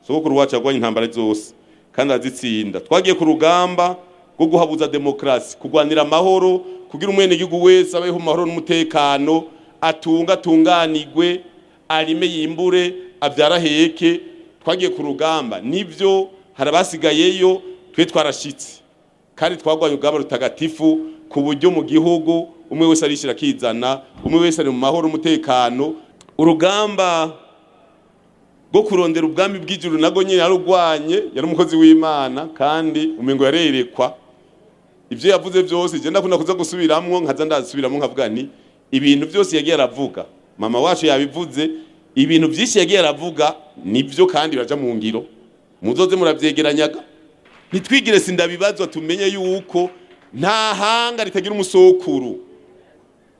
sogokuru wacu yagwanye intambara zose kandi azitsinda. Twagiye ku rugamba rwo guhabuza demokrasi, kugwanira amahoro, kugira umwene gihugu wese abeho mu mahoro n'umutekano, atunganirwe, arime yimbure, avyara heke. Twagiye ku rugamba nivyo harabasigayeyo, twe twarashitse kandi twagwanye urugamba rutagatifu ku buryo mu gihugu umwe wese arishira kizana, umwe wese ari mu mahoro n'umutekano. Urugamba rwo kurondera ubwami bw'ijuru nago nyine yarugwanye, yari umukozi w'Imana kandi umengo yarerekwa. Ivyo yavuze byose je ndakunda kuza gusubiramwo, nkaza ndasubiramwo nkavuga ni ibintu byose yagiye aravuga, mama wacu yabivuze, ibintu byinshi yagiye aravuga nivyo kandi biraja mu ngiro. Muzoze muravyegeranyaga, nitwigire sindabibazwa, tumenye yuko nta hanga ritagira umusokuru,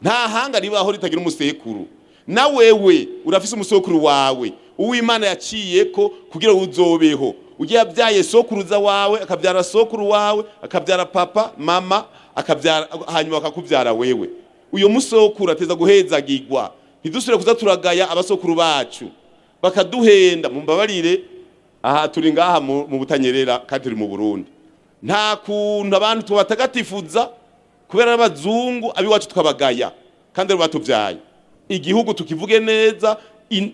nta hanga ribaho ritagira umusekuru. Na wewe urafise umusokuru wawe uw'Imana yaciyeko kugira uzobeho. Ugiye abyaye sokuruza wawe, akabyara sokuru wawe, akabyara papa mama, akabyara hanyuma akakubyara wewe. Uyo musokuru ateza guhezagirwa. Ntidusubire kuza turagaya abasokuru bacu bakaduhenda. Mumbabarire, aha turi ngaha mu butanyerera kandi turi mu Burundi. Nta kuntu abantu tubatagatifuza kubera abazungu abiwacu twabagaya kandi batuvyaye. Igihugu tukivuge neza,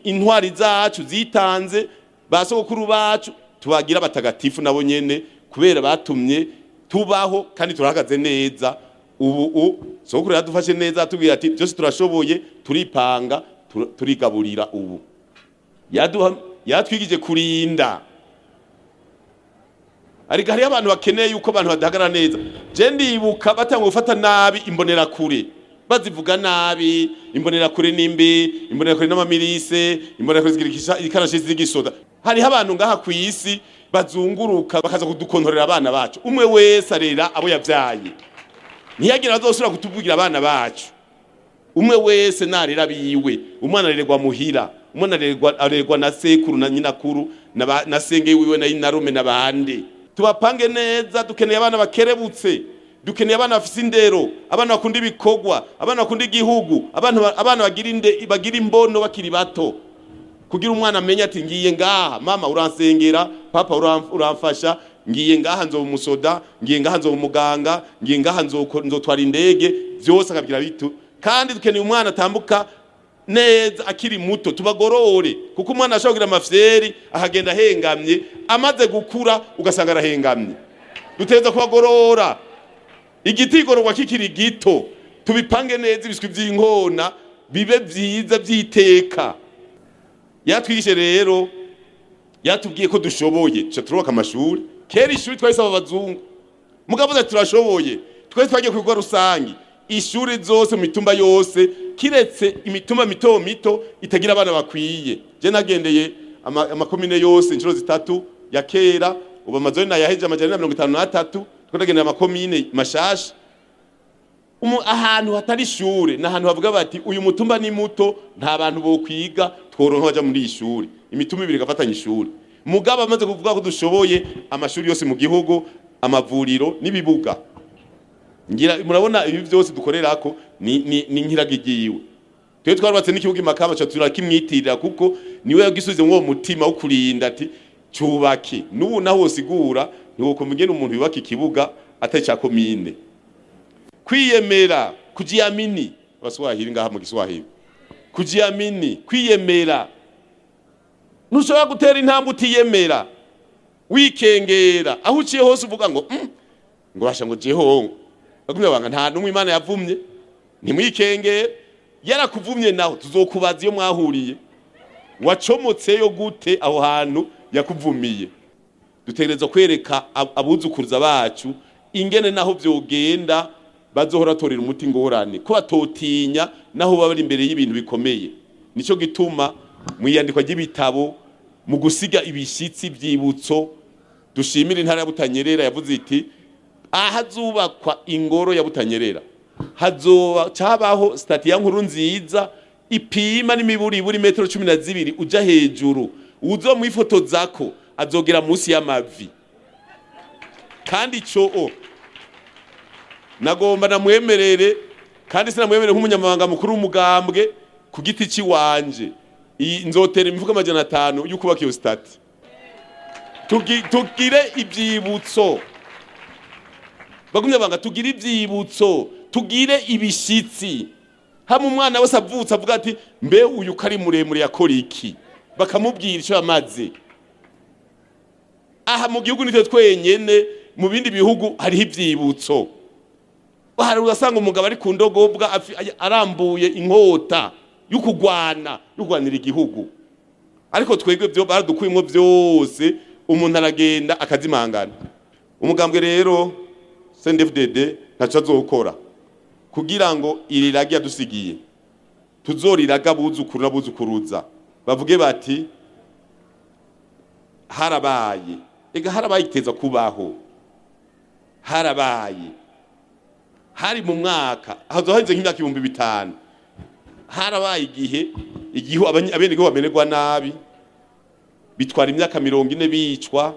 intwari zacu zitanze, basokuru bacu tubagira batagatifu nabo nyene kubera batumye tubaho kandi turahagaze neza. Ubu sokuru yadufashe neza, atubwira ati byose turashoboye, turipanga, turigaburira. Ubu yatwigije kurinda. Ariko hari abantu bakeneye yuko abantu badahagara neza. Je ndibuka batanga gufata nabi imbonera kure, bazivuga nabi, imbonera kure nimbi, imbonera kure n'amamirise, imbonera kure zigirikisha ikarashe zigisoda. Hari abantu ngaha ku isi bazunguruka bakaza kudukontorera abana bacu. Umwe wese arera abo yavyaye, ntiyagira azosura kutuvugira abana bacu. Umwe wese narera biwe. Umwana arerwa muhira, umwana arerwa na sekuru na nyinakuru na senge wiwe na inarume n'abandi. Tubapange neza, dukeneye abana bakerebutse, dukeneye abana bafise indero, abana bakunda ibikogwa, abana bakunda igihugu, abana bagira imbono bakiri bato, kugira umwana amenya ati ngiye ngaha mama uransengera, papa uramfasha, ngiye ngaha nzo umusoda, ngiye ngaha nzo umuganga, ngiye ngaha nzotwara indege. Byose akagira bitu. Kandi dukeneye umwana atambuka neza akiri muto, tubagorore, kuko umwana ashobora kugira amafyeri ahagenda hengamye, amaze gukura ugasanga arahengamye. Duteza kubagorora, igiti igororwa kikiri gito, tubipange neza ibiswi by'inkona bibe byiza byiteka. Yatwigishe rero, yatubwiye ko dushoboye, turubaka amashuri. Kera ishuri twayisaba abazungu, mugabo turashoboye. Twese twagiye kwigwa rusangi, ishuri zose mu mitumba yose, kiretse imitumba mito mito itagira abana bakwiye. Je nagendeye amakomine yose inshuro zitatu ya kera, ubu amazoni nayaheje amajana 53, twagendeye amakomine mashasha. Ahantu hatari ishure n'ahantu bavuga bati uyu mutumba ni muto, nta bantu bo kwiga, tworonka baja muri ishuri. Imitumba ibiri gafatanya ishuri. Mugabo amaze kuvuga ko dushoboye, amashuri yose mu gihugu, amavuriro n'ibibuga. Ngira murabona ibi byose dukorerako ni nkiragigiwe. Twe twarbatse n'ikibuga Makamba cyo turakimwitirira kuko niwe yagisubize mu mutima wo kurinda ati cyubake. N'ubu naho osigura nuko mugene umuntu yubaka ikibuga ataca komine. Kwiyemera, kujiamini, Baswahili ngaha mu Kiswahili. Kujiamini, kwiyemera. Nushobora gutera intambwe utiyemera, wikengera, aho uciye hose uvuga ngo ngo basha ngo jeho bakumye banga nta numwe Imana yavumye, ntimwikengere. Yarakuvumye naho tuzokubaza iyo mwahuriye, wacomotseyo gute aho hantu yakuvumiye. Dutegereza kwereka abuzukuruza bacu ingene naho byogenda bazohora torera umuti ngorane, ko batotinya naho baba imbere y'ibintu bikomeye. Nico gituma mwiyandikwa ry'ibitabo, mu gusiga ibishitsi byibutso, dushimira intara ya Butanyerera yavuze iti ahazubakwa ingoro ya Butanyerera hazoba cabaho stati ya Nkurunziza ipima n'imiburi metero 12 uja hejuru. Uzo mwifotozako azogera munsi y'amavi. Kandi cyo nagomba namwemerere, kandi sinamwemerere nk'umunyamabanga mukuru w'umugambwe ku giti ci wanje nzotera imifuka 500 y'ukubaka iyo stati. tugire ibyibutso bagumye banga tugire ibyibutso tugire ibishitsi hamwe umwana wese avutse avuga ati mbe uyu kari muremure yakora iki bakamubwira icyo yamaze aha mu gihugu nitwe twenyene mu bindi bihugu hariho ibyibutso hari urasanga umugabo ari ku ndogobwa arambuye inkota y'ukugwanira igihugu ariko twebwe byo baradukuyemo byose umuntu aragenda akazimangana umugambwe rero CNDD-FDD ntaco azokora kugira ngo irirage yadusigiye tuzoriraga buzukuru na buzukuruza bavuge bati harabaye ega harabaye iteza kubaho harabaye hari mu mwaka hazohanze nk'imyaka 5,000 harabaye igihe abenegihugu bamenerwa nabi bitwara imyaka 40 bicwa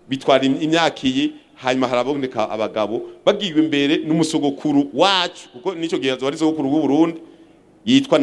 bitwara imyaka iyi hanyuma haraboneka abagabo bagiwe imbere n'umusogokuru wacu kuko nico gihe azo ari sogokuru w'u Burundi yitwa